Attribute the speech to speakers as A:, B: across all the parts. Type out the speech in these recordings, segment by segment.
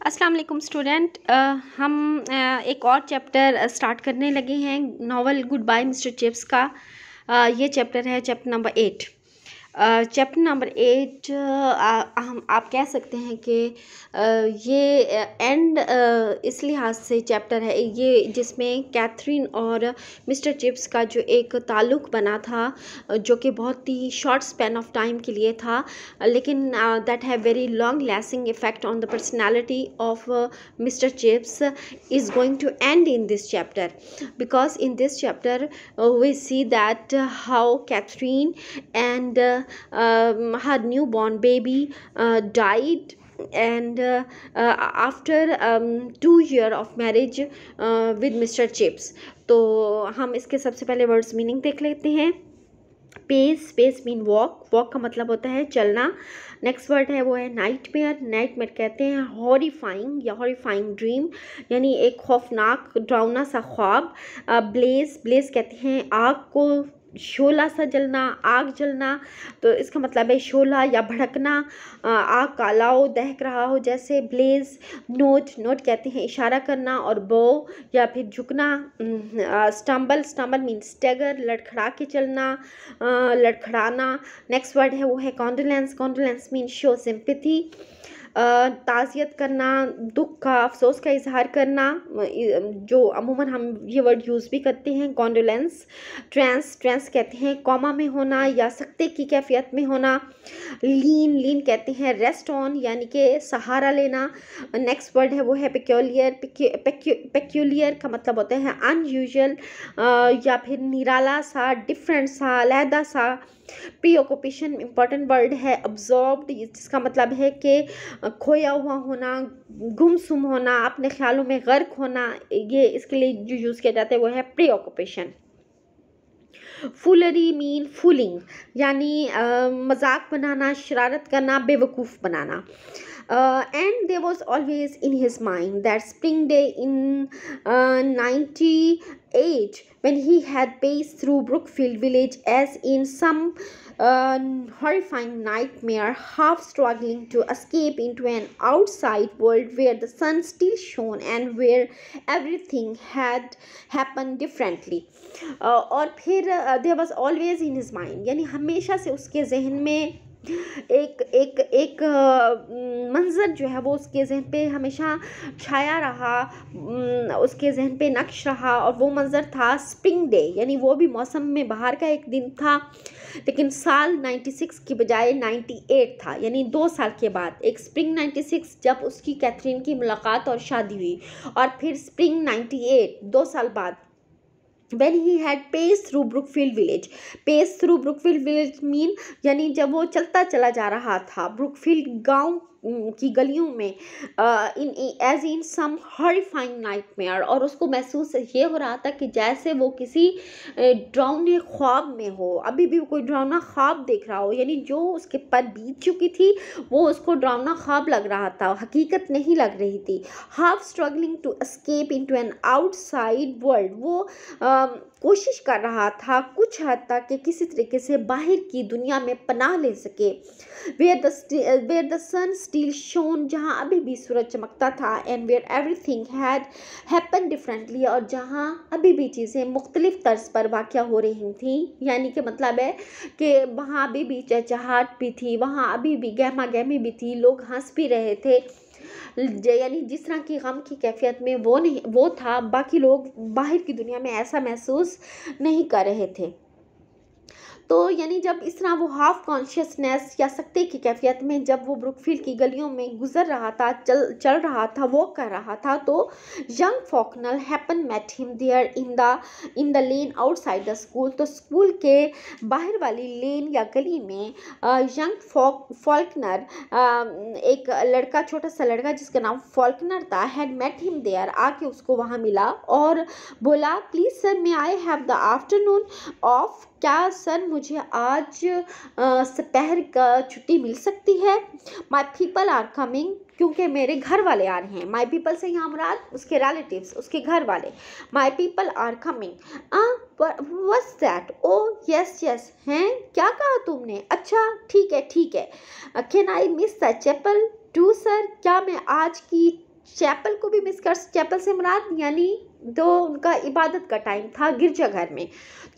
A: अस्सलाम वालेकुम स्टूडेंट। हम एक और चैप्टर स्टार्ट करने लगे हैं novel goodbye Mr Chips का। ये चैप्टर है चैप्टर नंबर 8। चैप्टर नंबर 8 हम आप कह सकते हैं कि ये एंड इस लिहाज से चैप्टर है ये जिसमें कैथरीन और मिस्टर चिप्स का जो एक ताल्लुक़ बना था जो कि बहुत ही शॉर्ट स्पैन ऑफ टाइम के लिए था, लेकिन that have very long lasting effect on the personality of mister chips is going to end in this chapter, because in this chapter we see that how Catherine and her newborn baby died, and after 2 years of marriage with Mr. Chips. तो हम इसके सबसे पहले words meaning देख लेते हैं। Pace, pace mean walk, walk का मतलब होता है चलना। नेक्स्ट वर्ड है वो है नाइटमेयर। नाइटमेयर कहते हैं हॉरिफाइंग या हॉरिफाइंग ड्रीम, यानी एक खौफनाक डरावना सा ख्वाब। ब्लेज, ब्लेज कहते हैं आग को, शोला सा जलना, आग जलना, तो इसका मतलब है शोला या भड़कना, आग काला हो, दहक रहा हो जैसे ब्लेज। नोट, नोट कहते हैं इशारा करना, और बो या फिर झुकना। स्टम्बल, स्टम्बल मीन स्टैगर, लड़खड़ा के चलना, लड़खड़ाना। नेक्स्ट वर्ड है वो है condolence. Condolence mean show sympathy, ताज़ियत करना, दुख का, अफसोस का इजहार करना, जो अमूमन हम ये वर्ड यूज़ भी करते हैं कॉन्डोलेंस। ट्रांस, ट्रांस कहते हैं कोमा में होना या सकते की कैफियत में होना। लीन, लीन कहते हैं रेस्ट ऑन यानी कि सहारा लेना। नेक्स्ट वर्ड है वो है पेक्यूलियर। पेक्यूलियर का मतलब होता है अनयूजुअल या फिर निराला सा, डिफरेंट सा, अलहदा सा। प्रीऑक्यूपेशन इंपॉर्टेंट वर्ड है। अब्जॉर्ब्ड, जिसका मतलब है कि खोया हुआ होना, गुमसुम होना, अपने ख्यालों में गर्क होना, ये इसके लिए जो यूज़ किया जाता है वो है प्रीऑक्यूपेशन। फूलरी मीन फूलिंग, यानी मजाक बनाना, शरारत करना, बेवकूफ़ बनाना। And there was always in his mind that spring day in 98 when he had paced through Brookfield village as in some horrifying nightmare, half struggling to escape into an outside world where the sun still shone and where everything had happened differently. और फिर there was always in his mind, यानी हमेशा से उसके जहन में एक एक एक मंज़र जो है वो उसके जहन पे हमेशा छाया रहा, उसके जहन पे नक्श रहा, और वो मंज़र था स्प्रिंग डे, यानी वो भी मौसम में बाहर का एक दिन था, लेकिन साल 96 की बजाय 98 था, यानी 2 साल के बाद। एक स्प्रिंग 96 जब उसकी कैथरीन की मुलाकात और शादी हुई, और फिर स्प्रिंग 98 2 साल बाद when he had paced through Brookfield village. Paced through Brookfield village mean यानी जब वो चलता चला जा रहा था ब्रुकफील्ड गांव की गलियों में, as in some horrifying nightmare, और उसको महसूस ये हो रहा था कि जैसे वो किसी डरावने ख्वाब में हो, अभी भी कोई डरावना ख्वाब देख रहा हो, यानी जो उसके पर बीत चुकी थी वो उसको डरावना ख्वाब लग रहा था, हकीकत नहीं लग रही थी। Half struggling to escape into an outside world, वो कोशिश कर रहा था कुछ हद तक कि किसी तरीके से बाहर की दुनिया में पनाह ले सके। where the sun still shone, जहाँ अभी भी सूरज चमकता था, and where everything had happened differently, और जहाँ अभी भी चीज़ें मुख्तलिफ तर्ज पर वाक़या हो रही थी, यानी कि मतलब है कि वहाँ अभी भी चहचहाट भी थी, वहाँ अभी भी गहमा गहमी भी थी, लोग हंस भी रहे थे, यानी जिस तरह की गम की कैफियत में वो नहीं वो था, बाकी लोग बाहर की दुनिया में ऐसा महसूस नहीं कर रहे थे। तो यानी जब इस तरह वो हाफ कॉन्शियसनेस या सकते की कैफियत में जब वो ब्रुकफील्ड की गलियों में गुजर रहा था, चल रहा था, वॉक कर रहा था, तो young Faulkner happen met him there in the lane outside the school. तो स्कूल के बाहर वाली लेन या गली में यंग फॉल्कनर, एक लड़का, छोटा सा लड़का जिसका नाम फॉल्कनर था, हैड मेट हिम देयर, आके उसको वहाँ मिला और बोला please sir may I have the afternoon of, क्या सर मुझे आज दोपहर का छुट्टी मिल सकती है। माई पीपल आर कमिंग, क्योंकि मेरे घर वाले आ रहे हैं। माई पीपल से यहाँ मुराद उसके रिलेटिव्स, उसके घर वाले। My people are coming. What's that? Oh yes yes, हैं क्या कहा तुमने? अच्छा ठीक है ठीक है। Can I miss the chapel too sir, क्या मैं आज की चैपल को भी मिस कर, चैपल से मुराद यानी जो उनका इबादत का टाइम था गिरजाघर में,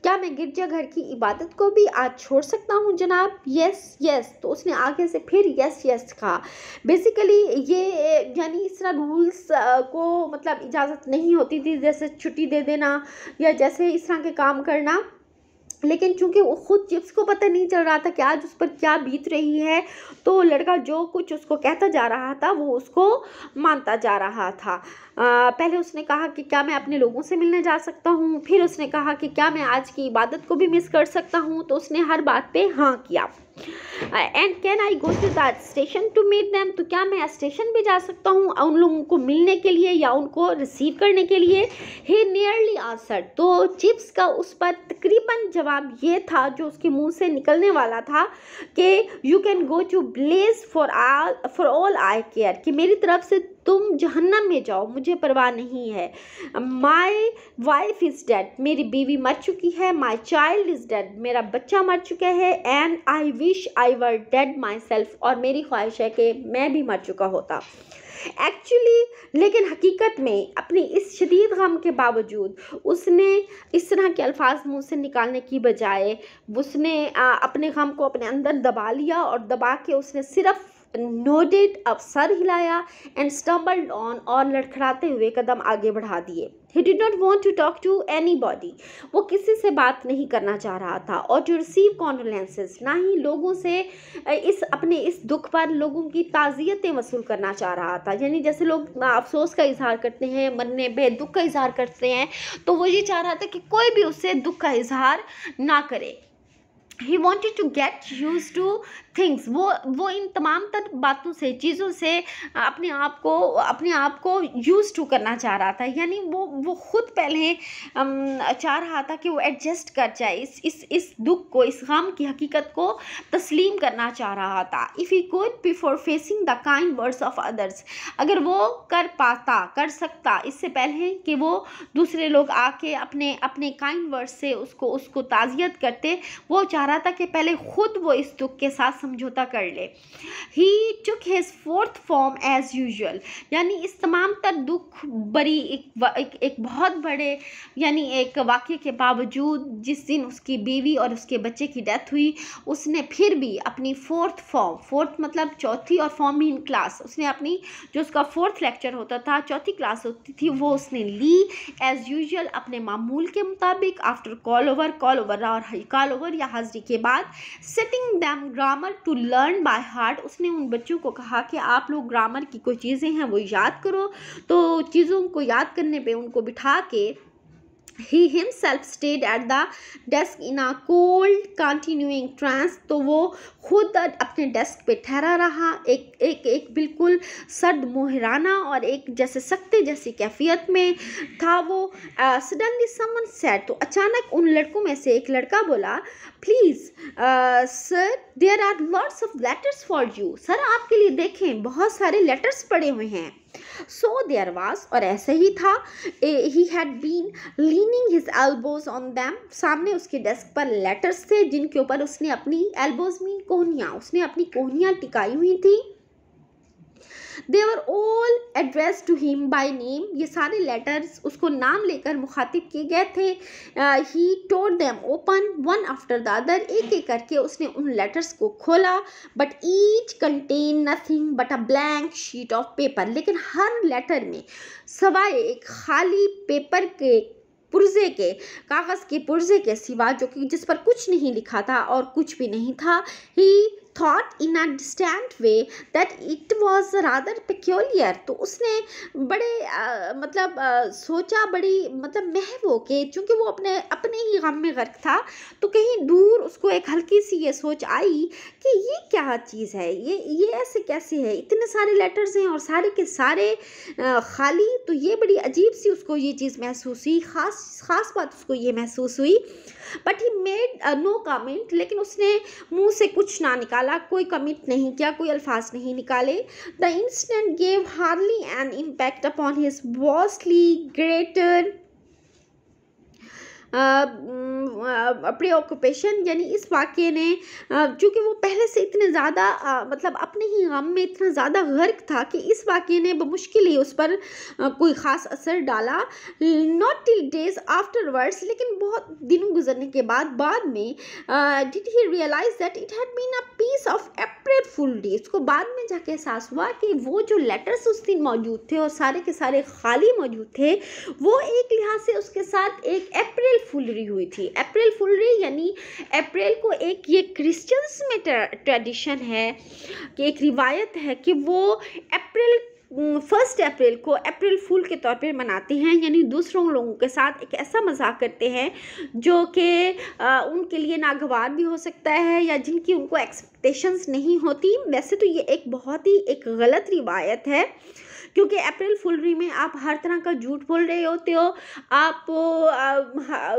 A: क्या मैं गिरजाघर की इबादत को भी आज छोड़ सकता हूँ जनाब? Yes yes. तो उसने आगे से फिर यस यस कहा। बेसिकली ये यानी इस तरह रूल्स को मतलब इजाज़त नहीं होती थी, जैसे छुट्टी दे देना या जैसे इस तरह के काम करना, लेकिन चूंकि वो खुद चिप्स को पता नहीं चल रहा था कि आज उस पर क्या बीत रही है, तो लड़का जो कुछ उसको कहता जा रहा था वो उसको मानता जा रहा था। पहले उसने कहा कि क्या मैं अपने लोगों से मिलने जा सकता हूँ, फिर उसने कहा कि क्या मैं आज की इबादत को भी मिस कर सकता हूँ, तो उसने हर बात पे हाँ किया। And can I go to that station to meet them, तो क्या मैं स्टेशन भी जा सकता हूँ उन लोगों को मिलने के लिए या उनको रिसीव करने के लिए? ही नियरली आंसर्ड, तो चिप्स का उस पर तकरीबन जवाब ये था जो उसके मुंह से निकलने वाला था कि you can go to blazes for all I care, कि मेरी तरफ से तुम जहन्नम में जाओ, मुझे परवाह नहीं है। माई वाइफ इज़ डेड, मेरी बीवी मर चुकी है। माई चाइल्ड इज़ डेड, मेरा बच्चा मर चुका है। And I wish I were dead my self, और मेरी ख्वाहिश है कि मैं भी मर चुका होता। एक्चुअली लेकिन हकीकत में अपनी इस शदीद गम के बावजूद उसने इस तरह के अल्फाज मुंह से निकालने की बजाय उसने अपने गम को अपने अंदर दबा लिया, और दबा के उसने सिर्फ नोडेड, अब सर हिलाया, एंड स्टम्बल्ड ऑन, और लड़खड़ाते हुए कदम आगे बढ़ा दिए। He did not want to talk to anybody, वो किसी से बात नहीं करना चाह रहा था, और टू रिसीव कॉन्डोलेंसेस, ना ही लोगों से अपने इस दुख पर लोगों की ताज़ियतें वसूल करना चाह रहा था। यानी जैसे लोग अफसोस का इजहार करते हैं, मरने पे दुख का इजहार करते हैं, तो वो ये चाह रहा था कि कोई भी उससे दुख का इजहार ना करे। He wanted to get used to things, वो इन तमाम तर बातों से, चीज़ों से अपने आप को यूज टू करना चाह रहा था। यानी वो खुद पहले चाह रहा था कि वो एडजस्ट कर जाए, इस दुख को, इस गम की हकीकत को तस्लीम करना चाह रहा था। If he could before facing the kind words of others, अगर वो कर सकता इससे पहले कि वो दूसरे लोग आके अपने काइंड वर्ड्स से उसको ताज़ियत करते, वो चाह रहा था कि पहले खुद वो इस दुख के साथ समझौता कर ले। He took his fourth form as usual, यानी इस तमाम तर दुख बड़ी एक बहुत बड़े यानी एक वाक़े के बावजूद, जिस दिन उसकी बीवी और उसके बच्चे की डेथ हुई, उसने फिर भी अपनी फोर्थ मतलब चौथी, और फॉर्म मीन क्लास, उसने अपनी जो उसका फोर्थ लेक्चर होता था, चौथी क्लास होती थी, वो उसने ली एज यूजुअल, अपने मामूल के मुताबिक। आफ्टर कॉल ओवर या हाजिरी के बाद, setting them grammar to learn by heart, उसने उन बच्चों को कहा कि आप लोग ग्रामर की कोई चीज़ें हैं वो याद करो। तो चीज़ों को याद करने पे उनको बिठा के He himself stayed at the desk in a cold continuing trance, तो वो खुद अपने डेस्क पे ठहरा रहा, एक बिल्कुल सर्द मोहराना और एक जैसे सख्ते जैसी कैफियत में था वो। सडनली समवन सेड, तो अचानक उन लड़कों में से एक लड़का बोला, please sir there are lots of letters for you, sir आपके लिए देखें बहुत सारे लेटर्स पड़े हुए हैं। So there was, और ऐसे ही था, he had been leaning his elbows on them, सामने उसके डेस्क पर लेटर्स थे जिनके ऊपर उसने अपनी एल्बोज मीन कोहनियाँ, उसने अपनी कोहनियाँ टिकाई हुई थी। They were all addressed to him by name, ये सारे लेटर्स उसको नाम लेकर मुखातिब किए गए थे। He tore them open one after the other, एक एक करके उसने उन लेटर्स को खोला, but each contained nothing but a blank sheet of paper, लेकिन हर लेटर में सवाए एक खाली पेपर के पुर्जे के, कागज़ के पुर्जे के सिवा, जो कि जिस पर कुछ नहीं लिखा था और कुछ भी नहीं था। He thought in a distant way that it was rather peculiar, तो उसने बड़े सोचा, बड़ी मतलब महव के, चूँकि वो अपने ही गम में गर्क था, तो कहीं दूर उसको एक हल्की सी ये सोच आई कि ये क्या चीज़ है, ये ऐसे कैसे है, इतने सारे लेटर्स हैं और सारे के सारे खाली, तो ये बड़ी अजीब सी उसको ये चीज़ महसूस हुई, ख़ास बात उसको ये महसूस हुई। But he made no comment, लेकिन उसने मुंह से कुछ ना निकाला, कोई कमेंट नहीं किया, कोई अल्फाज नहीं निकाले। The incident gave hardly an impact upon his vastly greater प्रीऑक्यूपेशन, यानी इस वाक़ये ने चूँकि वो पहले से इतने ज़्यादा मतलब अपने ही गम में इतना ज़्यादा गर्क था कि इस वाक़ये ने बमुश्किल ही उस पर कोई ख़ास असर डाला। नॉट टिल डेज़ आफ्टरवर्ड्स, लेकिन बहुत दिनों गुजरने के बाद में did he realise that it had been a piece of April fool day. उसको बाद में जाके एहसास हुआ कि वो जो लेटर्स उस दिन मौजूद थे और सारे के सारे खाली मौजूद थे, वो एक लिहाज से उसके साथ एक अप्रैल फुलरी हुई थी। अप्रैल फुलरी यानी अप्रैल को एक ये क्रिश्चियंस में ट्रेडिशन है कि एक रिवायत है कि वो अप्रैल 1 अप्रैल को अप्रैल फूल के तौर पे मनाते हैं, यानी दूसरों लोगों के साथ एक ऐसा मजाक करते हैं जो कि उनके लिए नागवार भी हो सकता है या जिनकी उनको एक्सपेक्टेशंस नहीं होती। वैसे तो ये एक बहुत ही एक गलत रिवायत है, क्योंकि अप्रैल फुलरी में आप हर तरह का झूठ बोल रहे होते हो, आप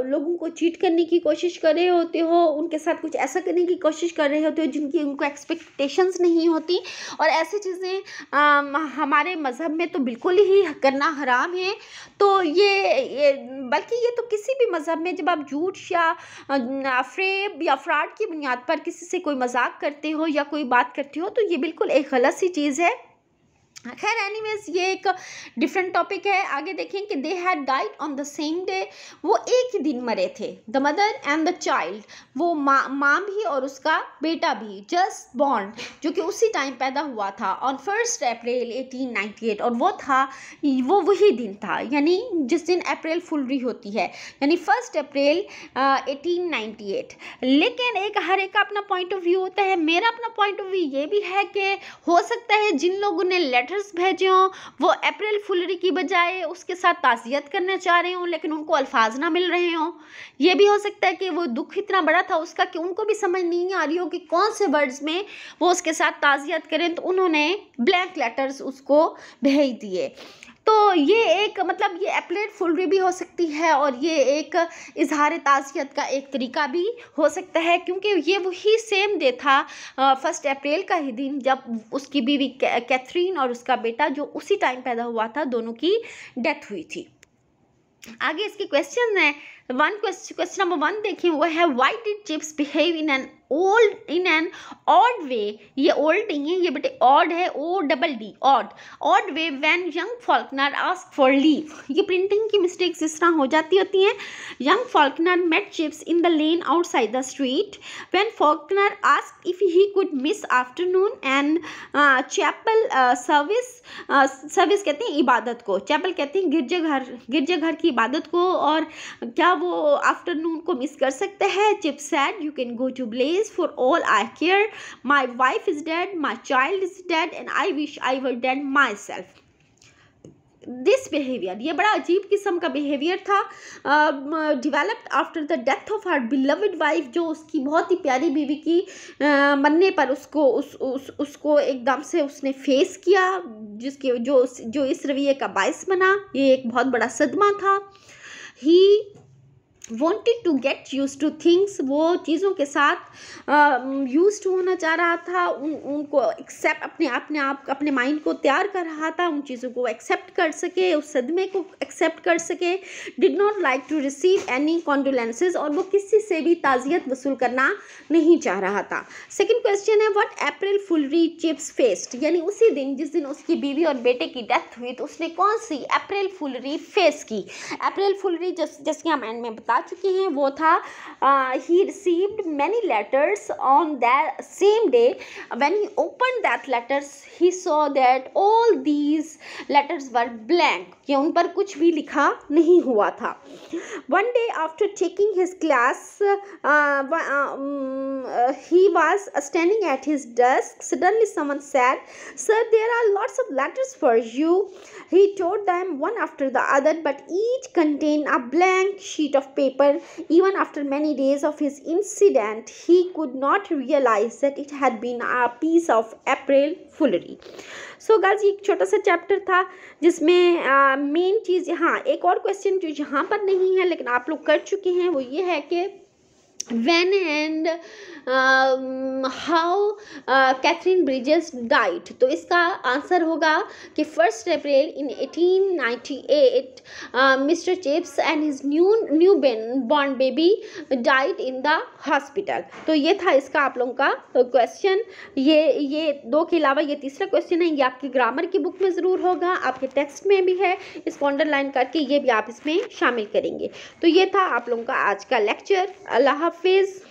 A: लोगों को चीट करने की कोशिश कर रहे होते हो, उनके साथ कुछ ऐसा करने की कोशिश कर रहे होते हो जिनकी उनको एक्सपेक्टेशंस नहीं होती, और ऐसी चीज़ें हमारे मज़हब में तो बिल्कुल ही करना हराम है। तो ये बल्कि ये तो किसी भी मज़हब में जब आप झूठ या फ्रेब या फ्रॉड की बुनियाद पर किसी से कोई मजाक करते हो या कोई बात करते हो, तो ये बिल्कुल एक गलत सी चीज़ है। खैर एनीवेज ये एक डिफरेंट टॉपिक है। आगे देखें कि they had died on the same day, वो एक ही दिन मरे थे। The mother and the child, वो माँ भी और उसका बेटा भी, जस्ट बॉर्न, जो कि उसी टाइम पैदा हुआ था ऑन 1 अप्रैल 1898, और वो वही दिन था यानी जिस दिन अप्रैल फुलरी होती है, यानी 1 अप्रैल 1898। लेकिन हर एक का अपना पॉइंट ऑफ व्यू होता है। मेरा अपना पॉइंट ऑफ व्यू ये भी है कि हो सकता है जिन लोगों ने लेटर्स भेजे हों वो अप्रैल फुलरी की बजाय उसके साथ ताज़ियत करना चाह रहे हों, लेकिन उनको अल्फाज ना मिल रहे हों। ये भी हो सकता है कि वो दुख इतना बड़ा था उसका कि उनको भी समझ नहीं आ रही हो कि कौन से वर्ड्स में वो उसके साथ ताज़ियत करें, तो उन्होंने ब्लैंक लेटर्स उसको भेज दिए। तो ये एक मतलब ये अप्रैल फुलरी भी हो सकती है और ये एक इजहार ताज़ियत का एक तरीका भी हो सकता है, क्योंकि ये वही सेम डे था 1 अप्रैल का ही दिन जब उसकी बीवी कैथरीन और उसका बेटा जो उसी टाइम पैदा हुआ था, दोनों की डेथ हुई थी। आगे इसके क्वेश्चन है। क्वेश्चन नंबर 1 देखिए, वो है why did Chips behave in an odd way. ये ओल्ड नहीं है, ये बेटे ऑड है, ODD, odd way when young Faulkner ask for leave. ये प्रिंटिंग की मिस्टेक्स इस तरह हो जाती होती हैं। Young Faulkner met Chips in the lane outside the street when Faulkner ask if he could miss afternoon and chapel service कहते हैं इबादत को, चैपल कहते हैं गिरजाघर की इबादत को, और क्या वो आफ्टरनून को मिस कर सकता है। Chips said you can go to blazes for all I care, my wife is dead, my child is dead and I wish I were dead myself. This behaviour, ये बड़ा अजीब किस्म का बिहेवियर था, developed after the death of her beloved wife, जो उसकी बहुत ही प्यारी बीवी की मरने पर उसको एकदम से उसने फेस किया, जिसके जो इस रवैये का बायस बना। ये एक बहुत बड़ा सदमा था। ही wanted to get used to things, वो चीज़ों के साथ used होना चाह रहा था, उनको एक्सेप्ट अपने माइंड को तैयार कर रहा था, उन चीज़ों को एक्सेप्ट कर सके, उस सदमे को एक्सेप्ट कर सके। Did not like to receive any condolences, और वो किसी से भी ताज़ियत वसूल करना नहीं चाह रहा था। सेकेंड क्वेश्चन है व्हाट अप्रैल फुलरी चिप्स फेस्ड, यानी उसी दिन जिस दिन उसकी बीवी और बेटे की डेथ हुई तो उसने कौन सी अप्रैल फुलरी फेस की। अप्रैल फुलरी जैसे हम एंड में बता चुके हैं वो था he received many letters on that same day. When he opened that letters he saw that all these letters were blank, कि उन पर कुछ भी लिखा नहीं हुआ था। One day after taking his class he was standing at his desk. Suddenly someone said, sir, there are lots of letters for you. He told them one after the other, but each contained a blank sheet of paper. Even after many days of his incident, he could not realize that it had been a piece of April foolery. So guys, ये एक छोटा सा chapter था जिसमें main चीज़, हाँ एक और question जो यहाँ पर नहीं है लेकिन आप लोग कर चुके हैं, वो ये है कि when and how Katherine Bridges died. तो इसका आंसर होगा कि 1 April in 1898 Mr Chips and his newborn baby died in the hospital. तो ये था इसका आप लोगों का क्वेश्चन। ये दो के अलावा ये तीसरा क्वेश्चन है, ये आपकी ग्रामर की बुक में ज़रूर होगा, आपके टेक्स्ट में भी है, इसको अंडरलाइन करके ये भी आप इसमें शामिल करेंगे। तो ये था आप लोगों का आज का लेक्चर। अल्लाह हाफिज़।